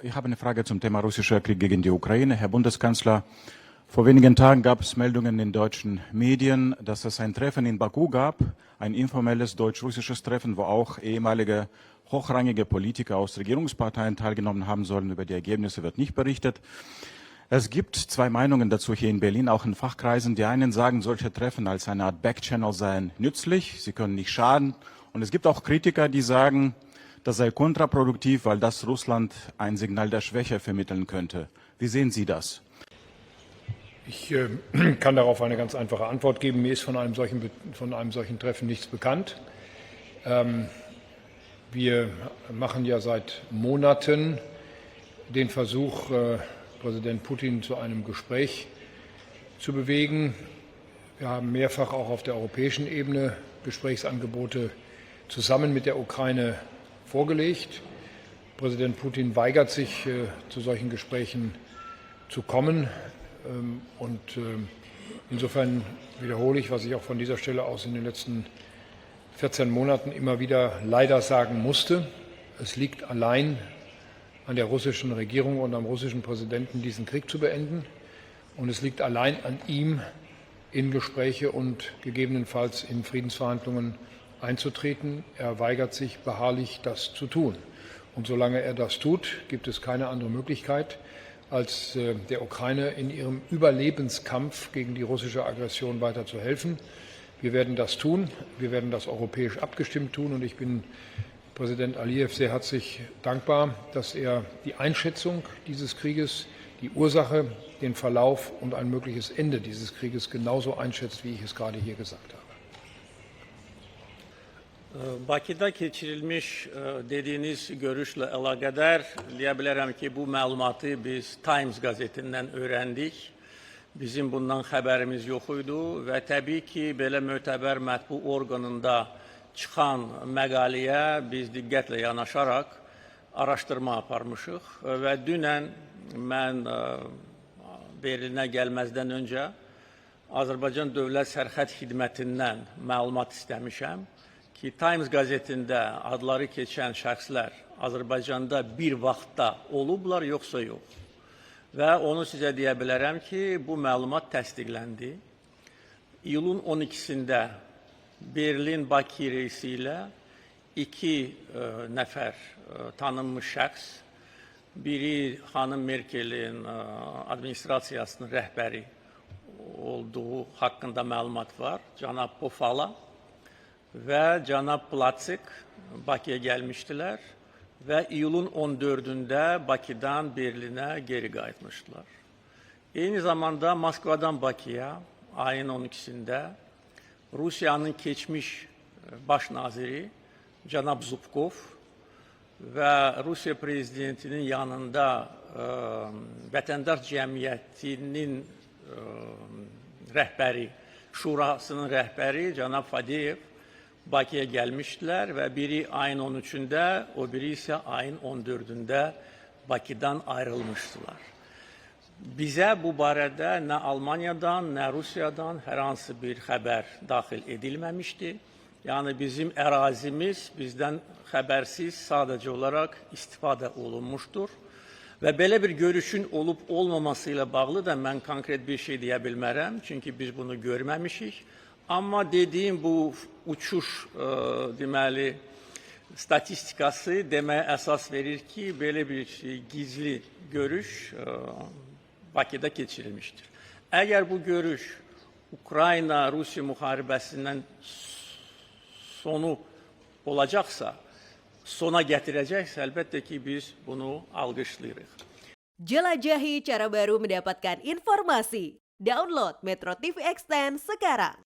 Ich habe eine Frage zum Thema russischer Krieg gegen die Ukraine. Herr Bundeskanzler, vor wenigen Tagen gab es Meldungen in deutschen Medien, dass es ein Treffen in Baku gab, ein informelles deutsch-russisches Treffen, wo auch ehemalige hochrangige Politiker aus Regierungsparteien teilgenommen haben sollen. Über die Ergebnisse wird nicht berichtet. Es gibt zwei Meinungen dazu hier in Berlin, auch in Fachkreisen. Die einen sagen, solche Treffen als eine Art Backchannel seien nützlich, sie können nicht schaden. Und es gibt auch Kritiker, die sagen, das sei kontraproduktiv, weil das Russland ein Signal der Schwäche vermitteln könnte. Wie sehen Sie das? Ich kann darauf eine ganz einfache Antwort geben. Mir ist von einem solchen Treffen nichts bekannt. Wir machen ja seit Monaten den Versuch, Präsident Putin zu einem Gespräch zu bewegen. Wir haben mehrfach auch auf der europäischen Ebene Gesprächsangebote zusammen mit der Ukraine vorgelegt. Präsident Putin weigert sich, zu solchen Gesprächen zu kommen. Und insofern wiederhole ich, was ich auch von dieser Stelle aus in den letzten 14 Monaten immer wieder leider sagen musste. Es liegt allein an der russischen Regierung und am russischen Präsidenten, diesen Krieg zu beenden. Und es liegt allein an ihm, in Gespräche und gegebenenfalls in Friedensverhandlungen einzutreten. Er weigert sich beharrlich, das zu tun. Und solange er das tut, gibt es keine andere Möglichkeit, als der Ukraine in ihrem Überlebenskampf gegen die russische Aggression weiter zu helfen. Wir werden das tun. Wir werden das europäisch abgestimmt tun. Und ich bin Präsident Alijew sehr herzlich dankbar, dass er die Einschätzung dieses Krieges, die Ursache, den Verlauf und ein mögliches Ende dieses Krieges genauso einschätzt, wie ich es gerade hier gesagt habe. Bakıda keçirilmiş dediğiniz görüşle əlaqədar deyə bilərəm ki, bu məlumatı biz Times qəzetindən öyrəndik. Bizim bundan xəbərimiz yox idi və təbii ki, belə mötəbər mətbu orqanında çıxan məqaləyə biz diqqətlə yanaşaraq araşdırma aparmışıq və dünən mən Berlinə gəlməzdən öncə Azərbaycan Dövlət Sərhəd Xidmətindən məlumat istəmişəm ki, Times qəzetində adları keçən şəxslər Azərbaycanda bir vaxtda olublar, yoxsa yox. Və onu sizə deyə bilərəm ki, bu məlumat təsdiqləndi. İyulun 12-sində Berlin-Bakı reysi ilə iki nəfər tanınmış şəxs, biri xanım Merkelin administrasiyasının rəhbəri olduğu haqqında məlumat var, cənab Pofala və cənab Platsik Bakıya gəlmişdilər və iyulun 14-də Bakıdan Berlinə geri qayıtmışdılar. Eyni zamanda Moskvadan Bakıya ayın 12-sində Rusiyanın keçmiş baş naziri cənab Zubkov və Rusiya prezidentinin yanında vətəndaş cəmiyyətinin rəhbəri, şurasının rəhbəri cənab Fadeyev Bakıya gəlmişdilər və biri ayın 13-də, o biri isə ayın 14-də Bakıdan ayrılmışdılar. Bizə bu barədə nə Almaniyadan, nə Rusiyadan hər hansı bir xəbər daxil edilməmişdi. Yəni bizim ərazimiz bizdən xəbərsiz sadəcə olaraq istifadə olunmuşdur. Və belə bir görüşün olub olmaması ilə bağlı da mən konkret bir şey deyə bilmərəm, çünki biz bunu görməmişik. Amma dediyim bu uçuş deməli statistikası deməyə əsas verir ki, belə bir gizli görüş Bakıda keçirilmişdir. Əgər bu görüş Ukrayna-Rusiya müharibəsindən sonu olacaqsa, sona gətirəcəksə, əlbəttə ki, biz bunu alqışlayırıq. Jelajahi cara baru mendapatkan informasi. Download Metro TV Extend sekarang.